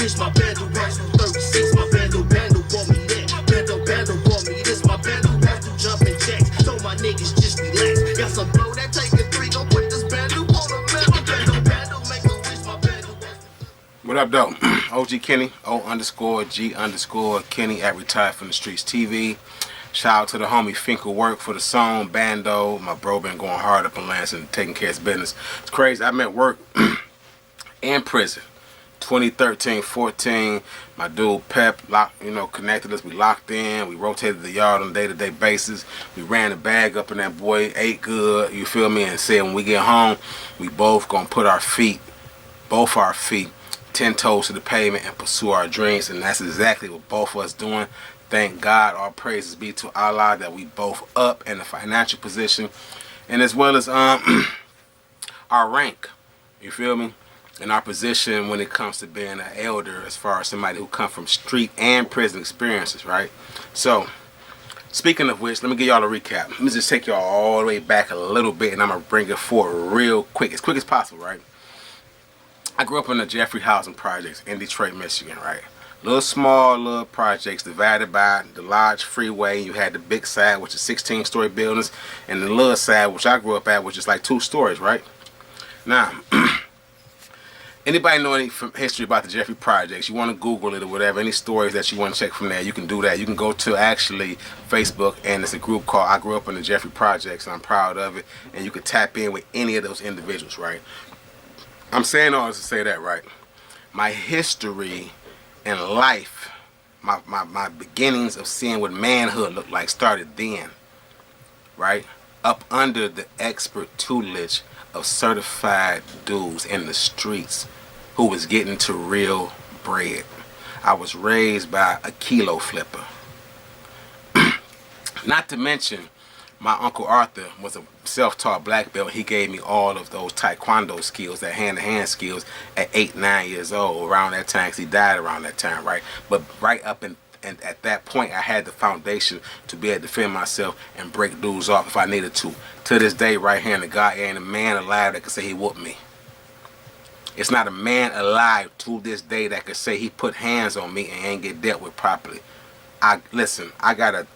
This my bando, bando 36, my bando, bando want me lit. Bando, bando want me. This my bando, bando jumping jacks. So my niggas just relax. Got some blow that take a three, gon' put this bando on a metal. Bando, bando, make a wish, my bando. What up, though? OG Kenny, O_G_Kenny at Retired from the Streets TV. Shout out to the homie Finkel Work for the song Bando. My bro been going hard up in Lansing, taking care of his business. It's crazy. I met Work in prison. 2013, 14. My dude Pep, connected us. We locked in. We rotated the yard on a day-to-day basis. We ran the bag up in that boy, ate good. You feel me? And said when we get home, we both gonna put both our feet, 10 toes to the pavement and pursue our dreams. And that's exactly what both of us doing. Thank God, all praises be to Allah that we both up in the financial position, and as well as our rank. You feel me? In our position when it comes to being an elder, as far as somebody who come from street and prison experiences, right? So, speaking of which, let me give y'all a recap. Let me just take y'all all the way back a little bit, and I'm gonna bring it forward real quick as possible, right? I grew up in the Jeffrey Housing Projects in Detroit, Michigan, right? Little projects divided by the large freeway. You had the big side, which is 16-story buildings, and the little side, which I grew up at, which is like 2 stories, right? Now, anybody know any history about the Jeffrey Projects? You want to Google it or whatever, any stories that you want to check from there, you can do that. You can go to actually Facebook, and it's a group called I Grew Up in the Jeffrey Projects, and I'm proud of it, and you can tap in with any of those individuals, right? I'm saying all this to say that, right? My history in life, my beginnings of seeing what manhood looked like started then, right? Up under the expert tutelage of certified dudes in the streets who was getting to real bread. I was raised by a kilo flipper. Not to mention, my Uncle Arthur was a self-taught black belt. He gave me all of those taekwondo skills, that hand-to-hand skills at 8, 9 years old, around that time, because he died around that time, right? But right up and at that point, I had the foundation to be able to defend myself and break dudes off if I needed to. To this day, right here in the God, ain't a man alive that could say he whooped me. It's not a man alive to this day that could say he put hands on me and ain't get dealt with properly. Listen, I got a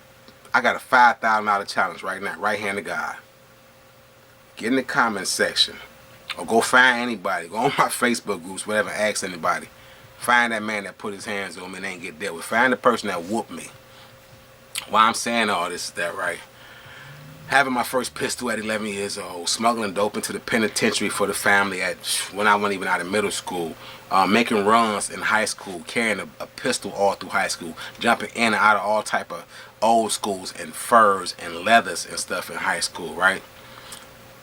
$5,000 challenge right now, right here in the God. Get in the comment section, or go find anybody. Go on my Facebook groups, whatever, ask anybody. Find that man that put his hands on me and ain't get dealt with. Find the person that whooped me. Why I'm saying all this is that, right? Having my first pistol at 11 years old, smuggling dope into the penitentiary for the family when I wasn't even out of middle school, making runs in high school, carrying a pistol all through high school, jumping in and out of all type of old schools and furs and leathers and stuff in high school, right?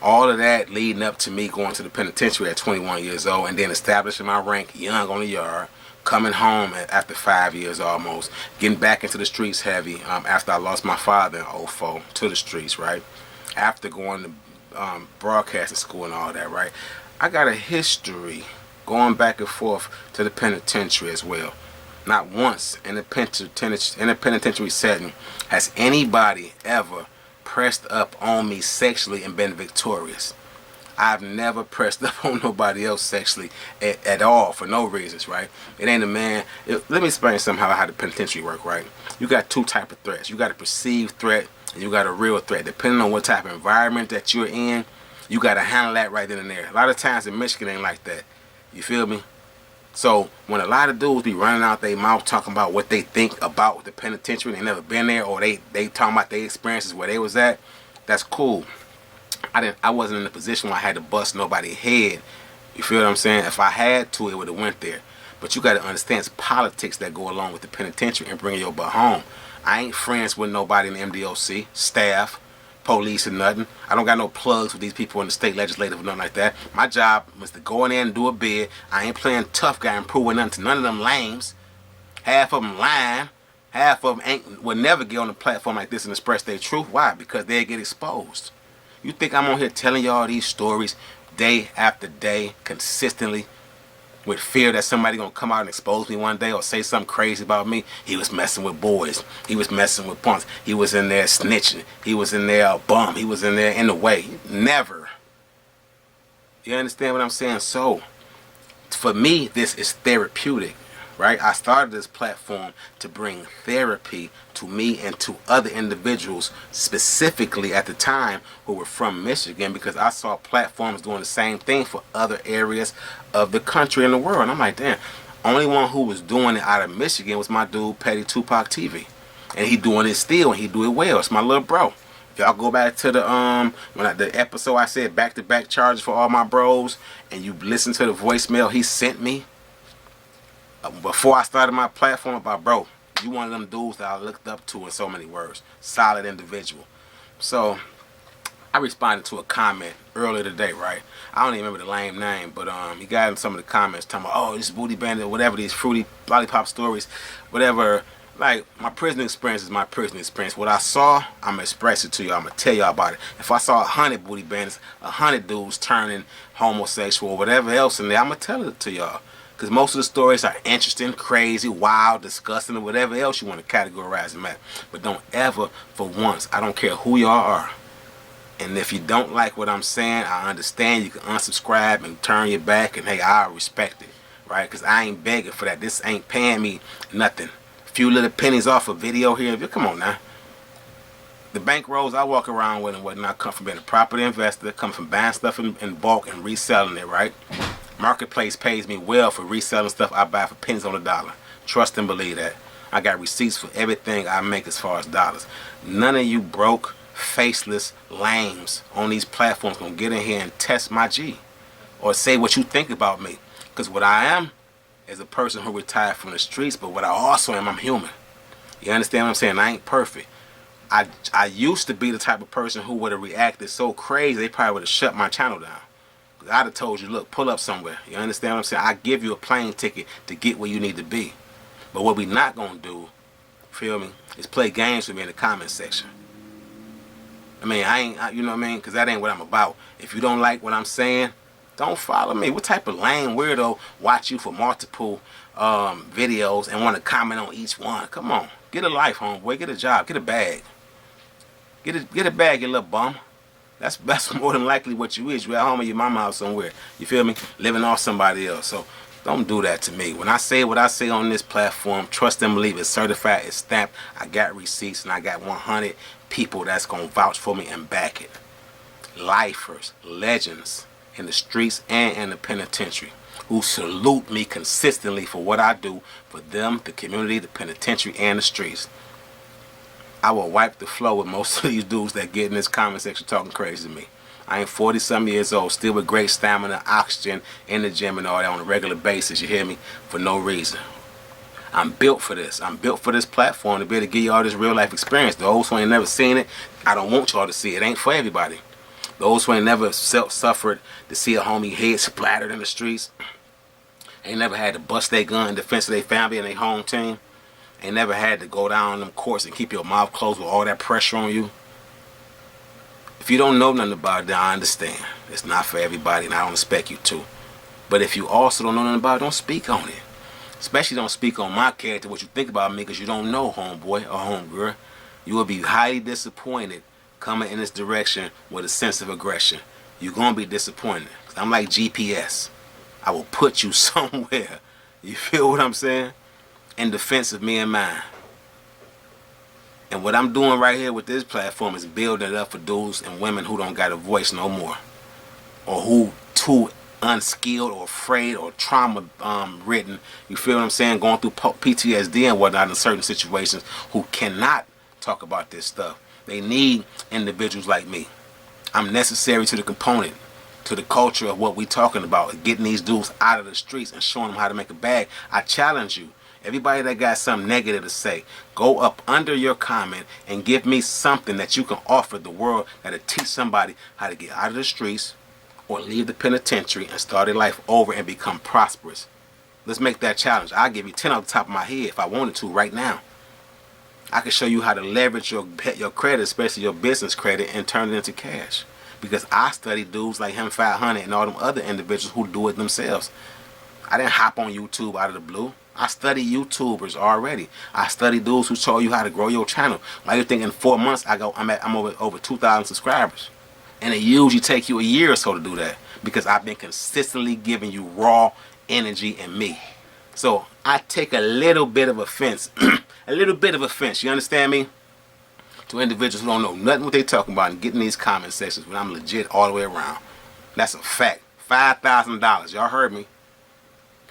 All of that leading up to me going to the penitentiary at 21 years old, and then establishing my rank young on the yard, coming home after 5 years almost, getting back into the streets heavy after I lost my father in '04 to the streets, right? After going to broadcasting school and all that, right? I got a history going back and forth to the penitentiary as well. Not once in the penitentiary setting has anybody ever pressed up on me sexually and been victorious. I've never pressed up on nobody else sexually at all for no reasons, right? It ain't a man. Let me explain somehow how the penitentiary work, right? You got 2 types of threats. You got a perceived threat and you got a real threat. Depending on what type of environment that you're in, you got to handle that right then and there. A lot of times in Michigan ain't like that. You feel me? So when a lot of dudes be running out their mouth talking about what they think about the penitentiary, they never been there, or they talking about their experiences where they was at, that's cool. I wasn't in a position where I had to bust nobody's head. You feel what I'm saying? If I had to, it would have went there. But you got to understand it's politics that go along with the penitentiary and bring your butt home. I ain't friends with nobody in the MDOC, staff, police, or nothing. I don't got no plugs with these people in the state legislative or nothing like that. My job was to go in there and do a bid. I ain't playing tough guy and proving nothing to none of them lames. Half of them lying. Half of them will never get on a platform like this and express their truth. Why? Because they get exposed. You think I'm on here telling y'all these stories day after day, consistently, with fear that somebody gonna come out and expose me one day or say something crazy about me? He was messing with boys. He was messing with punks. He was in there snitching. He was in there a bum. He was in there in the way. Never. You understand what I'm saying? So, for me, this is therapeutic. right? I started this platform to bring therapy to me and to other individuals, specifically at the time who were from Michigan, because I saw platforms doing the same thing for other areas of the country and the world. And I'm like, damn, only one who was doing it out of Michigan was my dude Petty Tupac TV, and he doing it still, and he do it well. It's my little bro. If y'all go back to the the episode I said back-to-back charges for all my bros, and you listen to the voicemail he sent me before I started my platform, about, bro, you one of them dudes that I looked up to in so many words. Solid individual. So I responded to a comment earlier today, right? I don't even remember the lame name, but he got in some of the comments talking about, oh, this Booty Bandit, whatever, these fruity lollipop stories, whatever. Like, my prison experience is my prison experience. What I saw, I'm going to express it to you. I'm going to tell y'all about it. If I saw 100 booty bandits, 100 dudes turning homosexual, whatever else in there, I'm going to tell it to y'all. Because most of the stories are interesting, crazy, wild, disgusting, or whatever else you want to categorize them at. But don't ever, for once, I don't care who y'all are. And if you don't like what I'm saying, I understand. You can unsubscribe and turn your back, and hey, I respect it, right? Because I ain't begging for that. This ain't paying me nothing. Few little pennies off a video here. Come on now. The bankrolls I walk around with and whatnot come from being a property investor, come from buying stuff in bulk and reselling it, right? Marketplace pays me well for reselling stuff I buy for pennies on the dollar. Trust and believe that. I got receipts for everything I make as far as dollars. None of you broke, faceless lames on these platforms gonna get in here and test my G or say what you think about me. Because what I am is a person who retired from the streets, but what I also am, I'm human. You understand what I'm saying? I ain't perfect. I used to be the type of person who would have reacted so crazy they probably would have shut my channel down. I'd have told you, look, pull up somewhere. You understand what I'm saying? I give you a plane ticket to get where you need to be. But what we not gonna do, feel me, is play games with me in the comment section. I mean, you know what I mean? Because that ain't what I'm about. If you don't like what I'm saying, don't follow me. What type of lame weirdo watch you for multiple videos and want to comment on each one? Come on, get a life, homeboy. Get a job. Get a bag. Get a bag, you little bum. That's more than likely what you is. You at home or your mama house somewhere. You feel me? Living off somebody else. So don't do that to me. When I say what I say on this platform, trust and believe. It's certified. It's stamped. I got receipts, and I got 100 people that's gonna vouch for me and back it. Lifers, legends in the streets and in the penitentiary, who salute me consistently for what I do for them, the community, the penitentiary, and the streets. I will wipe the floor with most of these dudes that get in this comment section talking crazy to me. I ain't 40-some years old, still with great stamina, oxygen, in the gym and all that on a regular basis, you hear me? For no reason. I'm built for this. I'm built for this platform to be able to give y'all this real life experience. Those who ain't never seen it, I don't want y'all to see it. It ain't for everybody. Those who ain't never suffered to see a homie head splattered in the streets, ain't never had to bust their gun in defense of their family and their home team, ain't never had to go down them courts and keep your mouth closed with all that pressure on you. If you don't know nothing about it, then I understand. It's not for everybody, and I don't expect you to. But if you also don't know nothing about it, don't speak on it. Especially don't speak on my character, what you think about me, because you don't know, homeboy or homegirl. You will be highly disappointed coming in this direction with a sense of aggression. You're going to be disappointed. I'm like GPS. I will put you somewhere. You feel what I'm saying? In defense of me and mine. And what I'm doing right here with this platform is building it up for dudes and women who don't got a voice no more, or who too unskilled or afraid or trauma ridden, you feel what I'm saying, going through PTSD and whatnot in certain situations, who cannot talk about this stuff. They need individuals like me. I'm necessary to the component, to the culture of what we talking about, getting these dudes out of the streets and showing them how to make a bag. I challenge you. Everybody that got something negative to say, go up under your comment and give me something that you can offer the world that'll teach somebody how to get out of the streets or leave the penitentiary and start their life over and become prosperous. Let's make that challenge. I'll give you 10 off the top of my head if I wanted to right now. I can show you how to leverage your credit, especially your business credit, and turn it into cash. Because I study dudes like him 500 and all them other individuals who do it themselves. I didn't hop on YouTube out of the blue. I study YouTubers already. I study dudes who show you how to grow your channel. Like you think in 4 months I'm over 2,000 subscribers. And it usually take you a year or so to do that, because I've been consistently giving you raw energy and me. So I take a little bit of offense, a little bit of offense, you understand me? To individuals who don't know nothing what they talking about and getting these comment sections when I'm legit all the way around. That's a fact. $5,000, y'all heard me.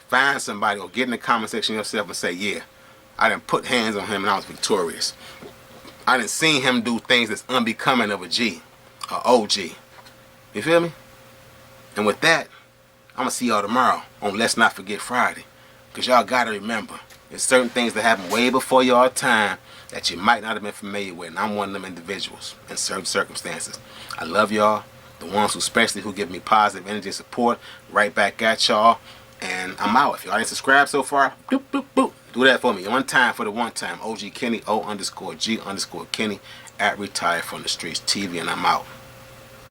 Find somebody or get in the comment section yourself and say, yeah, I done put hands on him and I was victorious. I done seen him do things that's unbecoming of a G, a OG. You feel me? And with that, I'm going to see y'all tomorrow on Let's Not Forget Friday. Because y'all got to remember, there's certain things that happened way before y'all time that you might not have been familiar with. And I'm one of them individuals in certain circumstances. I love y'all. The ones who especially who give me positive energy and support. Right back at y'all. And I'm out. If y'all ain't subscribed so far, boop, boop, boop. Do that for me. One time for the one time. OG Kenny, O_G_Kenny, @ Retired from the Streets TV. And I'm out.